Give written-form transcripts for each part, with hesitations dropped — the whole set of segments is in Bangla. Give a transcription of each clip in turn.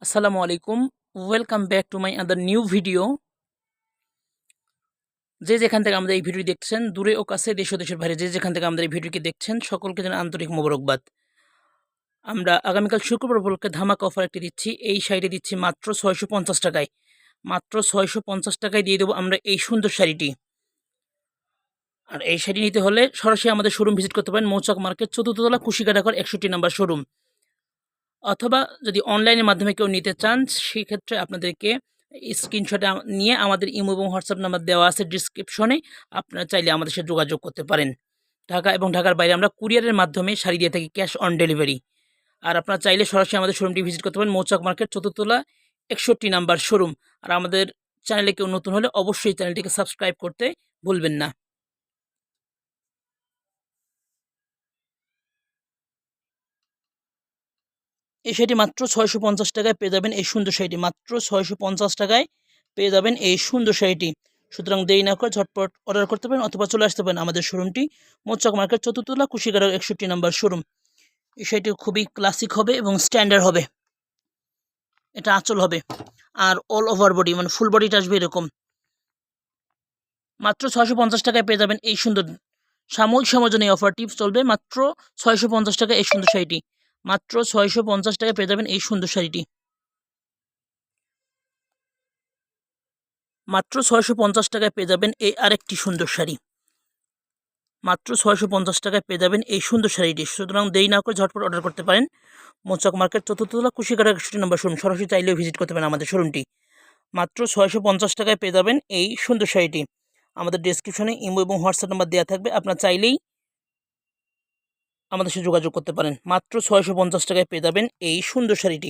আসসালামু আলাইকুম। Welcome back to my other new video. যে যেখান থেকে আমাদের এই ভিডিও দেখছেন, দূরে ও কাছে, দেশ ও দেশের বাইরে যে যেখান থেকে আমাদের এই ভিডিওটি দেখছেন, সকলকে জানাই আন্তরিক মোবারকবাদ। আমরা আগামীকাল শুক্রবার উপলক্ষে ধামাকা অফার একটি দিচ্ছি। এই শাড়িটি দিচ্ছি মাত্র ৬৫০ টাকায়। মাত্র ৬৫০ টাকায় দিয়ে দেবো আমরা এই সুন্দর শাড়িটি। আর এই শাড়ি নিতে হলে সরাসরি আমাদের শোরুম ভিজিট করতে পারেন, মৌচাক মার্কেট, চতুর্থতলা, কুশিকাটাঘর, ৬১ নম্বর শোরুম। অথবা যদি অনলাইনের মাধ্যমে কেউ নিতে চান, সেক্ষেত্রে আপনাদেরকে স্ক্রিনশট নিয়ে আমাদের ইমো এবং হোয়াটসঅ্যাপ নাম্বার দেওয়া আছে ডিসক্রিপশনে। আপনারা চাইলে আমাদের সাথে যোগাযোগ করতে পারেন। ঢাকা এবং ঢাকার বাইরে আমরা কুরিয়ারের মাধ্যমে শাড়ি দিয়ে থাকি, ক্যাশ অন ডেলিভারি। আর আপনারা চাইলে সরাসরি আমাদের শোরুমটি ভিজিট করতে পারেন, মৌচাক মার্কেট, চতুর্থতলা, ৬১ নাম্বার শোরুম। আর আমাদের চ্যানেলে কেউ নতুন হলে অবশ্যই চ্যানেলটিকে সাবস্ক্রাইব করতে ভুলবেন না। এই শাড়িটি মাত্র ৬৫০ টাকায় পেয়ে যাবেন এই সুন্দর শাড়িটি। মাত্র ৬৫০ টাকায় পেয়ে যাবেন এই সুন্দর শাড়িটি। সুতরাং দেরি না করে ঝটপট অর্ডার করতে পারেন অথবা চলে আসতে পারেন আমাদের শোরুমটি, মৌচাক মার্কেট, চতুর্থতলা, কুশিগাড়ার ৬১ নম্বর শোরুম। এই শাড়িটি খুবই ক্লাসিক হবে এবং স্ট্যান্ডার্ড হবে। এটা আঁচল হবে আর অল ওভার বডি, মানে ফুল বডিটা আসবে এরকম। মাত্র ৬৫০ টাকায় পেয়ে যাবেন এই সুন্দর, সাময়িক সময়ের জন্য এই অফারটি চলবে। মাত্র ৬৫০ টাকায় এই সুন্দর শাড়িটি। মাত্র ৬৫০ টাকায় পেয়ে যাবেন এই সুন্দর শাড়িটি। মাত্র ৬৫০ টাকায় পেয়ে যাবেন এই আরেকটি সুন্দর শাড়ি। মাত্র ৬৫০ টাকায় পেয়ে যাবেন এই সুন্দর শাড়িটি। সুতরাং দেরি না করে ঝটপট অর্ডার করতে পারেন। মৌচাক মার্কেট, চতুর্থতলা, কুশিকাটা, ৬১ নম্বর শোরুম। সরাসরি চাইলেও ভিজিট করতে পারেন আমাদের শোরুমটি। মাত্র ৬৫০ টাকায় পেয়ে যাবেন এই সুন্দর শাড়িটি। আমাদের ডেসক্রিপশনে ইমো এবং হোয়াটসঅ্যাপ নাম্বার দেওয়া থাকবে, আপনারা চাইলেই আমাদের সাথে যোগাযোগ করতে পারেন। মাত্র ৬৫০ টাকায় পেয়ে যাবেন এই সুন্দর শাড়িটি।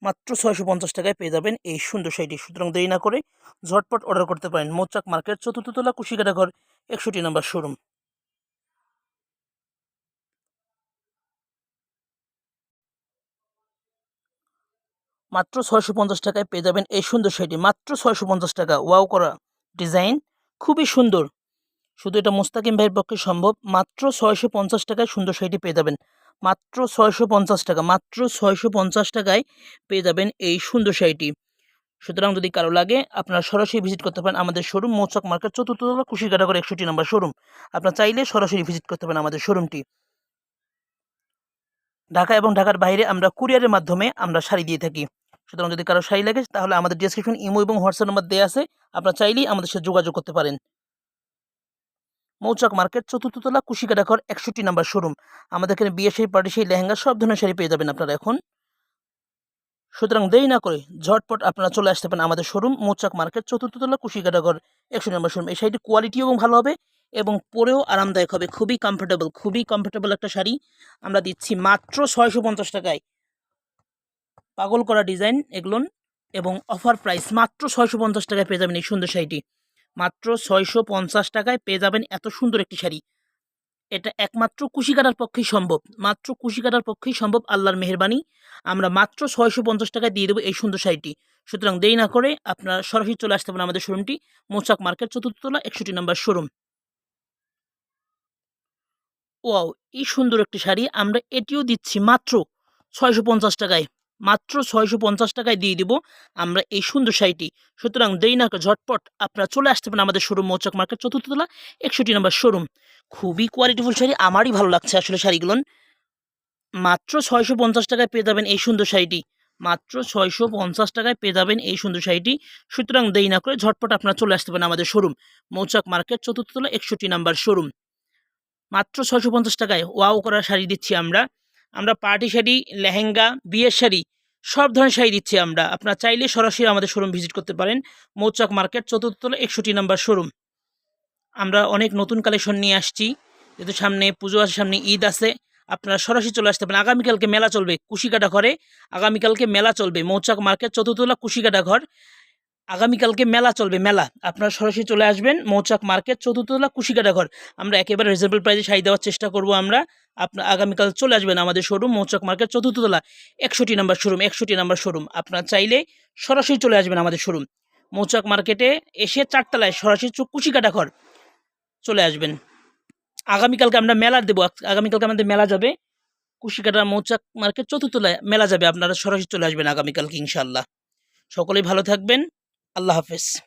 মাত্র ৬৫০ টাকায় পেয়ে যাবেন এই সুন্দর শাড়িটি। সুতরাং দেরি না করে ঝটপট অর্ডার করতে পারেন। মৌচাক মার্কেট, চতুর্থতলা, কুশিকাটা ঘর, ৬১ নম্বর শোরুম। মাত্র ৬৫০ টাকায় পেয়ে যাবেন এই সুন্দর শাড়িটি। মাত্র ৬৫০ টাকা। ওয়াও করা ডিজাইন, খুবই সুন্দর। শুধু এটা মোস্তাকিম ভাইয়ের পক্ষে সম্ভব। মাত্র ৬৫০ টাকায় সুন্দর শাড়িটি পেয়ে যাবেন। মাত্র ৬৫০ টাকা। মাত্র ৬৫০ টাকায় পেয়ে যাবেন এই সুন্দর শাড়িটি। সুতরাং যদি কারো লাগে, আপনারা সরাসরি ভিজিট করতে পারেন আমাদের শোরুম, মৌচাক মার্কেট, চতুর্থতলা, কুশিকাটাঘর, ৬১ নম্বর শোরুম। আপনারা চাইলে সরাসরি ভিজিট করতে পারেন আমাদের শোরুমটি। ঢাকা এবং ঢাকার বাইরে আমরা কুরিয়ারের মাধ্যমে আমরা শাড়ি দিয়ে থাকি। সুতরাং যদি কারো শাড়ি লাগে, তাহলে আমাদের ডেসক্রিপশন ইমো এবং হোয়াটসঅ্যাপ নাম্বার দেওয়া আছে, আপনারা চাইলেই আমাদের সাথে যোগাযোগ করতে পারেন। মৌচাক মার্কেট, চতুর্থতলা, কুশিকাটাঘর, ৬১ নম্বর শোরুম। আমাদের এখানে বিয়ে শাড়ি, পার্টি শাড়ি, লেহেঙ্গা, সব ধরনের শাড়ি পেয়ে যাবেন আপনারা এখন। সুতরাং দেরি না করে ঝটপট আপনারা চলে আসতে পারেন আমাদের শোরুম, মৌচাক মার্কেট, চতুর্থতলা, কুশিকাটাঘর, ৬১ নম্বর শোরুম। এই শাড়িটির কোয়ালিটিও এবং ভালো হবে এবং পরেও আরামদায়ক হবে। খুবই কমফোর্টেবল একটা শাড়ি আমরা দিচ্ছি মাত্র ৬৫০ টাকায়। পাগল করা ডিজাইন এগুলো এবং অফার প্রাইস। মাত্র ৬৫০ টাকায় পেয়ে যাবেন এই সুন্দর শাড়িটি। মাত্র ৬৫০ টাকায় পেয়ে যাবেন এত সুন্দর একটি শাড়ি। এটা একমাত্র কুশিকাটার পক্ষেই সম্ভব। মাত্র কুশিকাটার পক্ষেই সম্ভব, আল্লাহর মেহেরবানি। আমরা মাত্র ৬৫০ টাকায় দিয়ে দেবো এই সুন্দর শাড়িটি। সুতরাং দেরি না করে আপনারা সরাসরি চলে আসতে পারেন আমাদের শোরুমটি, মৌচাক মার্কেট, চতুর্থতলা, ৬১ নম্বর শোরুম। ওয়াও, এই সুন্দর একটি শাড়ি আমরা এটিও দিচ্ছি মাত্র ৬৫০ টাকায়। মাত্র ৬৫০ টাকায় দিয়ে দিব আমরা এই সুন্দর শাড়িটি। সুতরাং দেরি না করে ঝটপট আপনারা চলে আসতে পারেন আমাদের শোরুম, মৌচাক মার্কেট, চতুর্থতলা, ৬১ নম্বর শোরুম। খুবই কোয়ালিটিফুল শাড়ি, আমারই ভালো লাগছে আসলে শাড়িগুলো। মাত্র ৬৫০ টাকায় পেয়ে যাবেন এই সুন্দর শাড়িটি। মাত্র ৬৫০ টাকায় পেয়ে যাবেন এই সুন্দর শাড়িটি। সুতরাং দেরি না করে ঝটপট আপনারা চলে আসতে পারেন আমাদের শোরুম, মৌচাক মার্কেট, চতুর্থতলা, ৬১ নম্বর শোরুম। মাত্র ৬৫০ টাকায় ওয়াও করা শাড়ি দিচ্ছি আমরা। আমরা পার্টি শাড়ি, লেহেঙ্গা, বিয়ের শাড়ি, সব ধরনের শাড়ি দিচ্ছি আমরা। আপনারা চাইলে সরাসরি আমাদের শোরুম ভিজিট করতে পারেন, মৌচাক মার্কেট, চতুর্থতলা, ৬১ নম্বর শোরুম। আমরা অনেক নতুন কালেকশন নিয়ে আসছি, যেহেতু সামনে পুজো আছে, সামনে ঈদ আছে। আপনারা সরাসরি চলে আসতে পারেন। আগামীকালকে মেলা চলবে কুশিকাটা ঘরে। আগামীকালকে মেলা চলবে মৌচাক মার্কেট, চতুর্থতলা, কুশিকাটা ঘর। আগামীকালকে মেলা চলবে, মেলা। আপনারা সরাসরি চলে আসবেন মৌচাক মার্কেট, চতুর্থতলা, কুশিকাটা ঘর। আমরা একেবারে রিজনেবল প্রাইসে শাড়ি দেওয়ার চেষ্টা করব আমরা। আপনার আগামীকাল চলে আসবেন আমাদের শোরুম, মৌচাক মার্কেট, চতুর্থতলা, ৬১ নম্বর শোরুম। ৬১ নম্বর শোরুম। আপনারা চাইলে সরাসরি চলে আসবেন আমাদের শোরুম, মৌচাক মার্কেটে এসে ৪ তলায় সরাসরি কুশিকাটা ঘর চলে আসবেন। আগামীকালকে আমরা মেলা দেবো। আগামীকালকে আমাদের মেলা যাবে কুশিকাটা মৌচাক মার্কেট চতুর্থতলায় মেলা যাবে। আপনারা সরাসরি চলে আসবেন আগামীকালকে ইনশাআল্লাহ। সকলেই ভালো থাকবেন। আল্লাহ হাফেজ।